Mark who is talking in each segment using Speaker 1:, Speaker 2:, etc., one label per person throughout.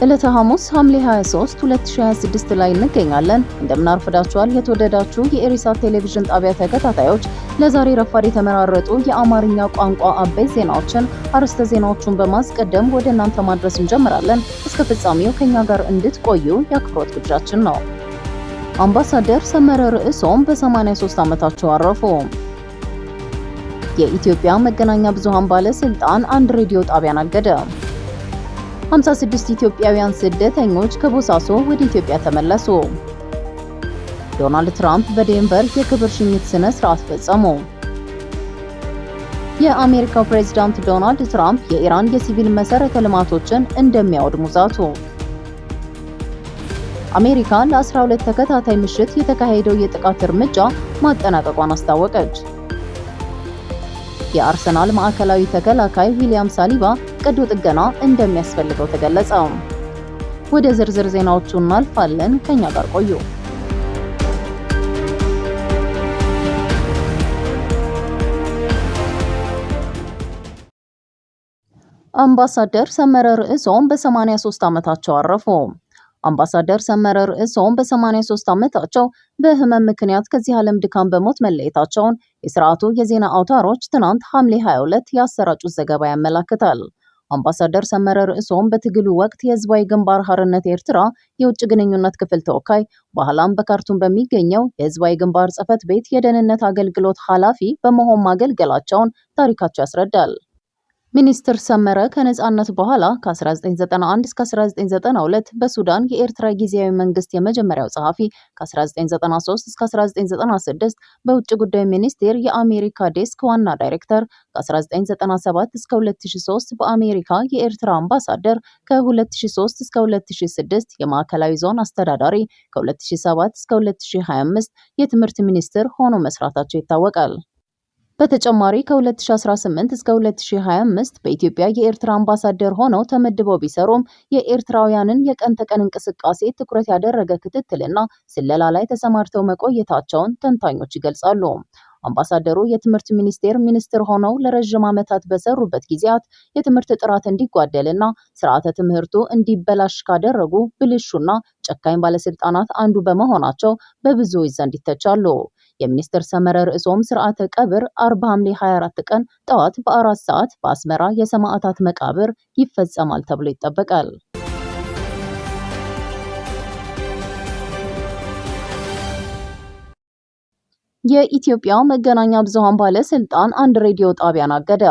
Speaker 1: ዕለተ ሐሙስ ሐምሌ 23 2026 ላይ እንገኛለን። እንደምን አርፍዳችኋል የተወደዳችሁ የኤሪሳት ቴሌቪዥን ጣቢያ ተከታታዮች። ለዛሬ ረፋድ የተመራረጡ የአማርኛ ቋንቋ አበይት ዜናዎችን አርዕስተ ዜናዎቹን በማስቀደም ወደ እናንተ ማድረስ እንጀምራለን። እስከ ፍጻሜው ከኛ ጋር እንድትቆዩ የአክብሮት ግብዣችን ነው። አምባሳደር ሰመረ ርዕሶም በ83 ዓመታቸው አረፉ። የኢትዮጵያ መገናኛ ብዙሃን ባለስልጣን አንድ ሬዲዮ ጣቢያን አገደ። 56 ኢትዮጵያውያን ስደተኞች ከቦሳሶ ወደ ኢትዮጵያ ተመለሱ። ዶናልድ ትራምፕ በዴንቨር የክብር ሽኝት ስነ ስርዓት ፈጸሙ። የአሜሪካው ፕሬዝዳንት ዶናልድ ትራምፕ የኢራን የሲቪል መሰረተ ልማቶችን እንደሚያወድሙ ዛቱ። አሜሪካ ለ12 ተከታታይ ምሽት የተካሄደው የጥቃት እርምጃ ማጠናቀቋን አስታወቀች። የአርሰናል ማዕከላዊ ተከላካይ ዊሊያም ሳሊባ ቀዶ ጥገና እንደሚያስፈልገው ተገለጸ። ወደ ዝርዝር ዜናዎቹ እናልፋለን። ከኛ ጋር ቆዩ። አምባሳደር ሰመረ ርዕሶም በ83 ዓመታቸው አረፉ። አምባሳደር ሰመረ ርዕሶም በ83 ዓመታቸው በህመም ምክንያት ከዚህ ዓለም ድካም በሞት መለየታቸውን የሥርዓቱ የዜና አውታሮች ትናንት ሐምሌ 22 ያሰራጩት ዘገባ ያመለክታል። አምባሳደር ሰመረ ርዕሶም በትግሉ ወቅት የህዝባዊ ግንባር ሓርነት ኤርትራ የውጭ ግንኙነት ክፍል ተወካይ፣ በኋላም በካርቱም በሚገኘው የህዝባዊ ግንባር ጽሕፈት ቤት የደህንነት አገልግሎት ኃላፊ በመሆን ማገልገላቸውን ታሪካቸው ያስረዳል። ሚኒስትር ሰመረ ከነጻነት በኋላ ከ1991 እስከ 1992 በሱዳን የኤርትራ ጊዜያዊ መንግስት የመጀመሪያው ጸሐፊ፣ ከ1993 እስከ 1996 በውጭ ጉዳይ ሚኒስቴር የአሜሪካ ዴስክ ዋና ዳይሬክተር፣ ከ1997 እስከ 2003 በአሜሪካ የኤርትራ አምባሳደር፣ ከ2003 እስከ 2006 የማዕከላዊ ዞን አስተዳዳሪ፣ ከ2007 እስከ 2025 የትምህርት ሚኒስትር ሆኖ መስራታቸው ይታወቃል። በተጨማሪ ከ2018 እስከ 2025 በኢትዮጵያ የኤርትራ አምባሳደር ሆነው ተመድበው ቢሰሩም የኤርትራውያንን የቀን ተቀን እንቅስቃሴ ትኩረት ያደረገ ክትትልና ስለላ ላይ ተሰማርተው መቆየታቸውን ተንታኞች ይገልጻሉ። አምባሳደሩ የትምህርት ሚኒስቴር ሚኒስትር ሆነው ለረጅም ዓመታት በሰሩበት ጊዜያት የትምህርት ጥራት እንዲጓደልና ስርዓተ ትምህርቱ እንዲበላሽ ካደረጉ ብልሹና ጨካኝ ባለስልጣናት አንዱ በመሆናቸው በብዙዎች ዘንድ ይተቻሉ። የሚኒስትር ሰመረ ርዕሶም ስርዓተ ቀብር አርብ ሐምሌ 24 ቀን ጠዋት በ4 ሰዓት በአስመራ የሰማዕታት መቃብር ይፈጸማል ተብሎ ይጠበቃል። የኢትዮጵያ መገናኛ ብዙሃን ባለስልጣን አንድ ሬዲዮ ጣቢያን አገደ።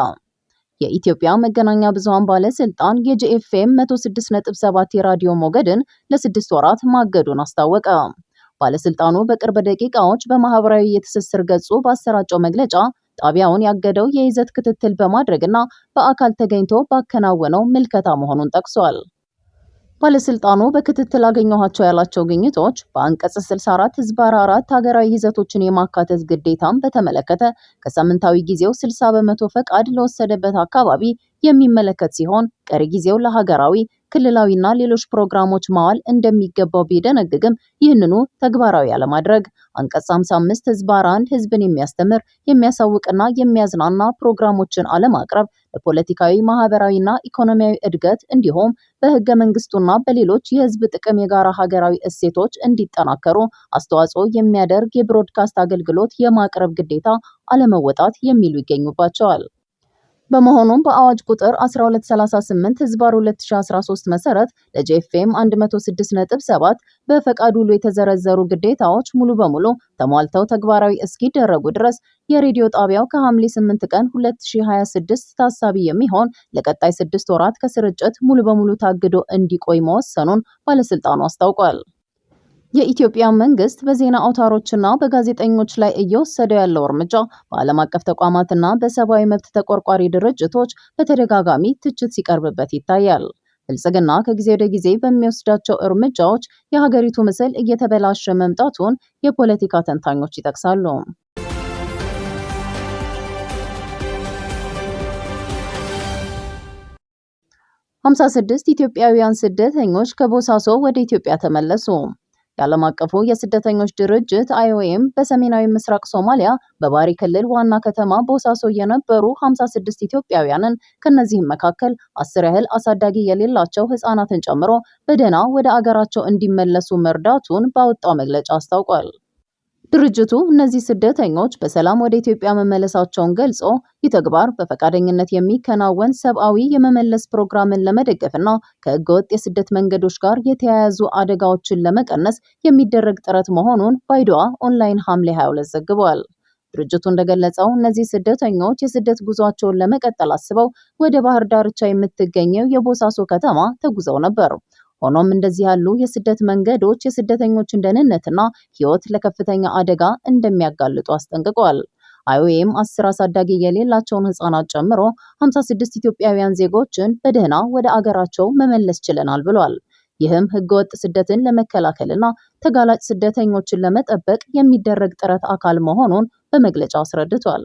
Speaker 1: የኢትዮጵያ መገናኛ ብዙሃን ባለስልጣን የጂኤፍኤም 106.7 የራዲዮ ሞገድን ለ6 ወራት ማገዱን አስታወቀ። ባለስልጣኑ በቅርብ ደቂቃዎች በማህበራዊ የትስስር ገጹ ባሰራጨው መግለጫ ጣቢያውን ያገደው የይዘት ክትትል በማድረግና በአካል ተገኝቶ ባከናወነው ምልከታ መሆኑን ጠቅሷል። ባለስልጣኑ በክትትል አገኘኋቸው ያላቸው ግኝቶች በአንቀጽ 64 ህዝባር 4 ሀገራዊ ይዘቶችን የማካተት ግዴታን በተመለከተ ከሳምንታዊ ጊዜው 60 በመቶ ፈቃድ ለወሰደበት አካባቢ የሚመለከት ሲሆን ቀሪ ጊዜው ለሀገራዊ ክልላዊና ሌሎች ፕሮግራሞች ማዋል እንደሚገባው ቢደነግግም ይህንኑ ተግባራዊ አለማድረግ፣ አንቀጽ 55 ህዝባር 1 ህዝብን የሚያስተምር የሚያሳውቅና የሚያዝናና ፕሮግራሞችን አለማቅረብ፣ ለፖለቲካዊ ማህበራዊና ኢኮኖሚያዊ እድገት እንዲሁም በህገ መንግስቱና በሌሎች የህዝብ ጥቅም የጋራ ሀገራዊ እሴቶች እንዲጠናከሩ አስተዋጽኦ የሚያደርግ የብሮድካስት አገልግሎት የማቅረብ ግዴታ አለመወጣት የሚሉ ይገኙባቸዋል። በመሆኑም በአዋጅ ቁጥር 1238 ህዝባር 2013 መሰረት ለጂኤፍኤም 106.7 በፈቃድ ውሉ የተዘረዘሩ ግዴታዎች ሙሉ በሙሉ ተሟልተው ተግባራዊ እስኪደረጉ ድረስ የሬዲዮ ጣቢያው ከሐምሌ 8 ቀን 2026 ታሳቢ የሚሆን ለቀጣይ 6 ወራት ከስርጭት ሙሉ በሙሉ ታግዶ እንዲቆይ መወሰኑን ባለስልጣኑ አስታውቋል። የኢትዮጵያ መንግስት በዜና አውታሮችና በጋዜጠኞች ላይ እየወሰደው ያለው እርምጃ በዓለም አቀፍ ተቋማትና በሰብአዊ መብት ተቆርቋሪ ድርጅቶች በተደጋጋሚ ትችት ሲቀርብበት ይታያል። ብልጽግና ከጊዜ ወደ ጊዜ በሚወስዳቸው እርምጃዎች የሀገሪቱ ምስል እየተበላሸ መምጣቱን የፖለቲካ ተንታኞች ይጠቅሳሉ። ሃምሳ 56 ኢትዮጵያውያን ስደተኞች ከቦሳሶ ወደ ኢትዮጵያ ተመለሱ። የዓለም አቀፉ የስደተኞች ድርጅት IOM በሰሜናዊ ምስራቅ ሶማሊያ በባሪ ክልል ዋና ከተማ ቦሳሶ የነበሩ 56 ኢትዮጵያውያንን ከነዚህም መካከል 10 ያህል አሳዳጊ የሌላቸው ህፃናትን ጨምሮ በደህና ወደ አገራቸው እንዲመለሱ መርዳቱን ባወጣው መግለጫ አስታውቋል። ድርጅቱ እነዚህ ስደተኞች በሰላም ወደ ኢትዮጵያ መመለሳቸውን ገልጾ ይህ ተግባር በፈቃደኝነት የሚከናወን ሰብአዊ የመመለስ ፕሮግራምን ለመደገፍና ከህገወጥ የስደት መንገዶች ጋር የተያያዙ አደጋዎችን ለመቀነስ የሚደረግ ጥረት መሆኑን ባይዶዋ ኦንላይን ሐምሌ 22 ዘግቧል። ድርጅቱ እንደገለጸው እነዚህ ስደተኞች የስደት ጉዟቸውን ለመቀጠል አስበው ወደ ባህር ዳርቻ የምትገኘው የቦሳሶ ከተማ ተጉዘው ነበር። ሆኖም እንደዚህ ያሉ የስደት መንገዶች የስደተኞችን ደህንነትና ህይወት ለከፍተኛ አደጋ እንደሚያጋልጡ አስጠንቅቋል። IOM 10 አሳዳጊ የሌላቸውን ህፃናት ጨምሮ 56 ኢትዮጵያውያን ዜጎችን በደህና ወደ አገራቸው መመለስ ችለናል ብሏል። ይህም ህገወጥ ስደትን ለመከላከልና ተጋላጭ ስደተኞችን ለመጠበቅ የሚደረግ ጥረት አካል መሆኑን በመግለጫው አስረድቷል።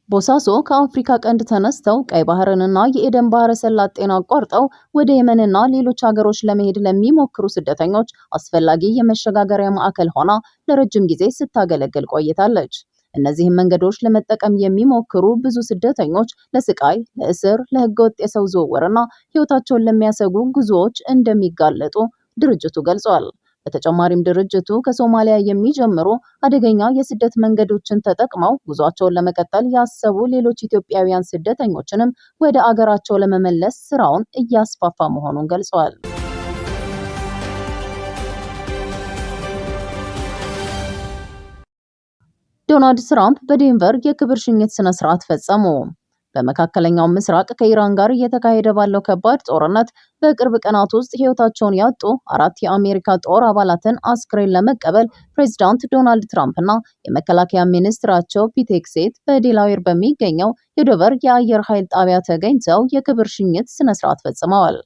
Speaker 1: ቦሳሶ ከአፍሪካ ቀንድ ተነስተው ቀይ ባህርንና የኤደን ባህረ ሰላጤን አቋርጠው ወደ የመንና ሌሎች ሀገሮች ለመሄድ ለሚሞክሩ ስደተኞች አስፈላጊ የመሸጋገሪያ ማዕከል ሆና ለረጅም ጊዜ ስታገለግል ቆይታለች። እነዚህም መንገዶች ለመጠቀም የሚሞክሩ ብዙ ስደተኞች ለስቃይ፣ ለእስር፣ ለህገወጥ የሰው ዝውውርና ህይወታቸውን ለሚያሰጉ ጉዞዎች እንደሚጋለጡ ድርጅቱ ገልጿል። በተጨማሪም ድርጅቱ ከሶማሊያ የሚጀምሩ አደገኛ የስደት መንገዶችን ተጠቅመው ጉዟቸውን ለመቀጠል ያሰቡ ሌሎች ኢትዮጵያውያን ስደተኞችንም ወደ አገራቸው ለመመለስ ስራውን እያስፋፋ መሆኑን ገልጿል። ዶናልድ ትራምፕ በዴንቨር የክብር ሽኝት ስነ ስርዓት ፈጸሙ። በመካከለኛው ምስራቅ ከኢራን ጋር እየተካሄደ ባለው ከባድ ጦርነት በቅርብ ቀናት ውስጥ ህይወታቸውን ያጡ 4 የአሜሪካ ጦር አባላትን አስክሬን ለመቀበል ፕሬዚዳንት ዶናልድ ትራምፕ እና የመከላከያ ሚኒስትራቸው ፒት ሄግሴት በዴላዌር በሚገኘው የዶቨር የአየር ኃይል ጣቢያ ተገኝተው የክብር ሽኝት ስነ ስርዓት ፈጽመዋል።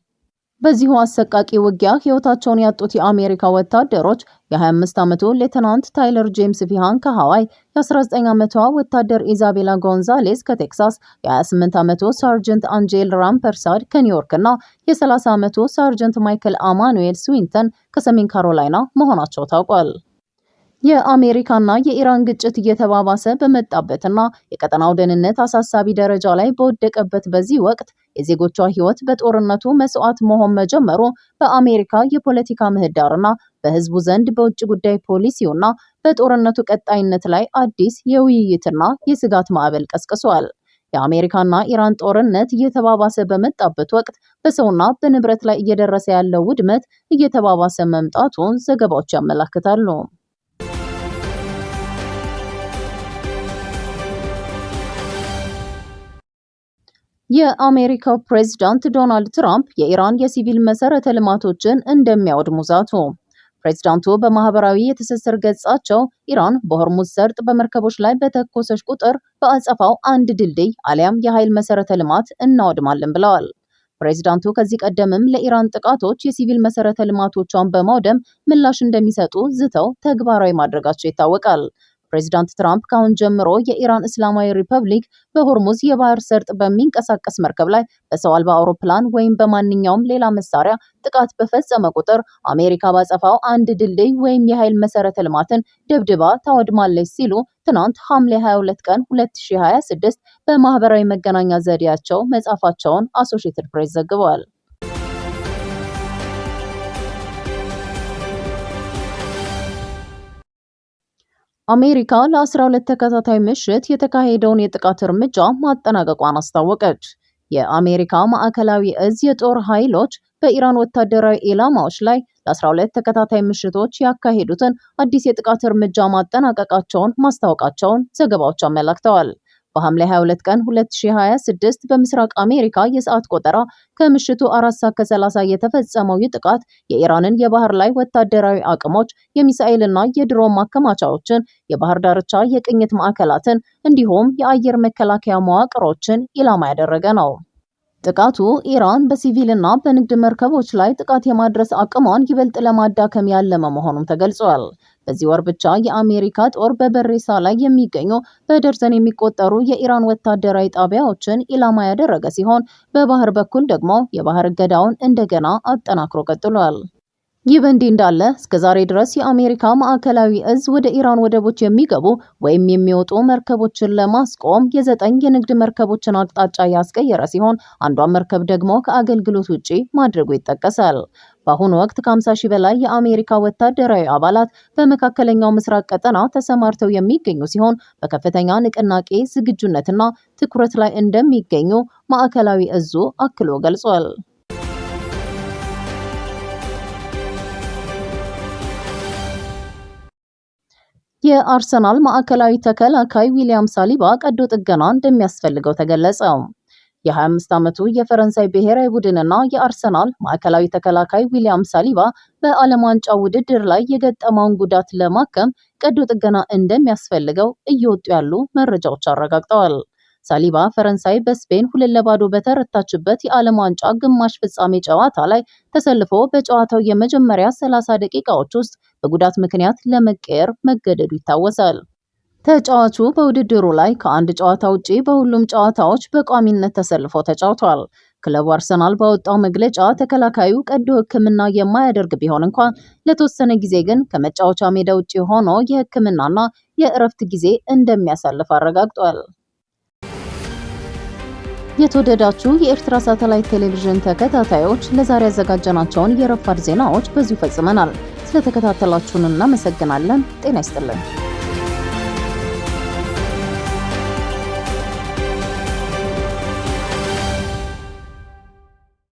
Speaker 1: በዚሁ አሰቃቂ ውጊያ ህይወታቸውን ያጡት የአሜሪካ ወታደሮች የ25 ዓመቱ ሌተናንት ታይለር ጄምስ ቪሃን ከሃዋይ፣ የ19 ዓመቷ ወታደር ኢዛቤላ ጎንዛሌስ ከቴክሳስ፣ የ28 ዓመቱ ሳርጀንት አንጄል ራምፐርሳድ ከኒውዮርክ እና የ30 ዓመቱ ሳርጀንት ማይክል አማኑኤል ስዊንተን ከሰሜን ካሮላይና መሆናቸው ታውቋል። የአሜሪካና የኢራን ግጭት እየተባባሰ በመጣበትና የቀጠናው ደህንነት አሳሳቢ ደረጃ ላይ በወደቀበት በዚህ ወቅት የዜጎቿ ህይወት በጦርነቱ መስዋዕት መሆን መጀመሩ በአሜሪካ የፖለቲካ ምህዳርና በህዝቡ ዘንድ በውጭ ጉዳይ ፖሊሲውና በጦርነቱ ቀጣይነት ላይ አዲስ የውይይትና የስጋት ማዕበል ቀስቅሷል። የአሜሪካና ኢራን ጦርነት እየተባባሰ በመጣበት ወቅት በሰውና በንብረት ላይ እየደረሰ ያለው ውድመት እየተባባሰ መምጣቱን ዘገባዎች ያመለክታሉ። የአሜሪካው ፕሬዝዳንት ዶናልድ ትራምፕ የኢራን የሲቪል መሰረተ ልማቶችን እንደሚያወድሙ ዛቱ። ፕሬዝዳንቱ በማህበራዊ የትስስር ገጻቸው ኢራን በሆርሙዝ ሰርጥ በመርከቦች ላይ በተኮሰች ቁጥር በአጸፋው አንድ ድልድይ አሊያም የኃይል መሰረተ ልማት እናወድማለን ብለዋል። ፕሬዝዳንቱ ከዚህ ቀደምም ለኢራን ጥቃቶች የሲቪል መሰረተ ልማቶቿን በማውደም ምላሽ እንደሚሰጡ ዝተው ተግባራዊ ማድረጋቸው ይታወቃል። ፕሬዚዳንት ትራምፕ ካሁን ጀምሮ የኢራን እስላማዊ ሪፐብሊክ በሆርሙዝ የባህር ሰርጥ በሚንቀሳቀስ መርከብ ላይ በሰው አልባ አውሮፕላን ወይም በማንኛውም ሌላ መሳሪያ ጥቃት በፈጸመ ቁጥር አሜሪካ ባጸፋው አንድ ድልድይ ወይም የኃይል መሰረተ ልማትን ደብድባ ታወድማለች ሲሉ ትናንት ሐምሌ 22 ቀን 2026 በማህበራዊ መገናኛ ዘዴያቸው መጻፋቸውን አሶሺየትድ ፕሬስ ዘግቧል። አሜሪካ ለ12 ተከታታይ ምሽት የተካሄደውን የጥቃት እርምጃ ማጠናቀቋን አስታወቀች። የአሜሪካ ማዕከላዊ እዝ የጦር ኃይሎች በኢራን ወታደራዊ ኢላማዎች ላይ ለ12 ተከታታይ ምሽቶች ያካሄዱትን አዲስ የጥቃት እርምጃ ማጠናቀቃቸውን ማስታወቃቸውን ዘገባዎች አመላክተዋል። በሐምሌ 22 ቀን 2026 በምስራቅ አሜሪካ የሰዓት ቆጠራ ከምሽቱ 4:30 የተፈጸመው ይህ ጥቃት የኢራንን የባህር ላይ ወታደራዊ አቅሞች፣ የሚሳኤልና የድሮን ማከማቻዎችን፣ የባህር ዳርቻ የቅኝት ማዕከላትን እንዲሁም የአየር መከላከያ መዋቅሮችን ኢላማ ያደረገ ነው። ጥቃቱ ኢራን በሲቪልና በንግድ መርከቦች ላይ ጥቃት የማድረስ አቅሟን ይበልጥ ለማዳከም ያለመ መሆኑም ተገልጿል። በዚህ ወር ብቻ የአሜሪካ ጦር በበሬሳ ላይ የሚገኙ በደርዘን የሚቆጠሩ የኢራን ወታደራዊ ጣቢያዎችን ኢላማ ያደረገ ሲሆን በባህር በኩል ደግሞ የባህር እገዳውን እንደገና አጠናክሮ ቀጥሏል። ይህ በእንዲህ እንዳለ እስከዛሬ ድረስ የአሜሪካ ማዕከላዊ እዝ ወደ ኢራን ወደቦች የሚገቡ ወይም የሚወጡ መርከቦችን ለማስቆም የ9 የንግድ መርከቦችን አቅጣጫ ያስቀየረ ሲሆን አንዷን መርከብ ደግሞ ከአገልግሎት ውጪ ማድረጉ ይጠቀሳል። በአሁኑ ወቅት ከ50 ሺህ በላይ የአሜሪካ ወታደራዊ አባላት በመካከለኛው ምስራቅ ቀጠና ተሰማርተው የሚገኙ ሲሆን በከፍተኛ ንቅናቄ ዝግጁነትና ትኩረት ላይ እንደሚገኙ ማዕከላዊ እዙ አክሎ ገልጿል። የአርሰናል ማዕከላዊ ተከላካይ ዊሊያም ሳሊባ ቀዶ ጥገና እንደሚያስፈልገው ተገለጸ። የ25 ዓመቱ የፈረንሳይ ብሔራዊ ቡድንና የአርሰናል ማዕከላዊ ተከላካይ ዊሊያም ሳሊባ በዓለም ዋንጫ ውድድር ላይ የገጠመውን ጉዳት ለማከም ቀዶ ጥገና እንደሚያስፈልገው እየወጡ ያሉ መረጃዎች አረጋግጠዋል። ሳሊባ ፈረንሳይ በስፔን 2-0 በተረታችበት የዓለም ዋንጫ ግማሽ ፍጻሜ ጨዋታ ላይ ተሰልፎ በጨዋታው የመጀመሪያ 30 ደቂቃዎች ውስጥ በጉዳት ምክንያት ለመቀየር መገደዱ ይታወሳል። ተጫዋቹ በውድድሩ ላይ ከአንድ ጨዋታ ውጪ በሁሉም ጨዋታዎች በቋሚነት ተሰልፎ ተጫውቷል። ክለቡ አርሰናል ባወጣው መግለጫ ተከላካዩ ቀዶ ሕክምና የማያደርግ ቢሆን እንኳን ለተወሰነ ጊዜ ግን ከመጫወቻ ሜዳ ውጪ ሆኖ የሕክምናና የእረፍት ጊዜ እንደሚያሳልፍ አረጋግጧል። የተወደዳችሁ የኤርትራ ሳተላይት ቴሌቪዥን ተከታታዮች ለዛሬ ያዘጋጀናቸውን የረፋድ ዜናዎች በዚሁ ፈጽመናል። ስለተከታተላችሁን እናመሰግናለን። ጤና ይስጥልን።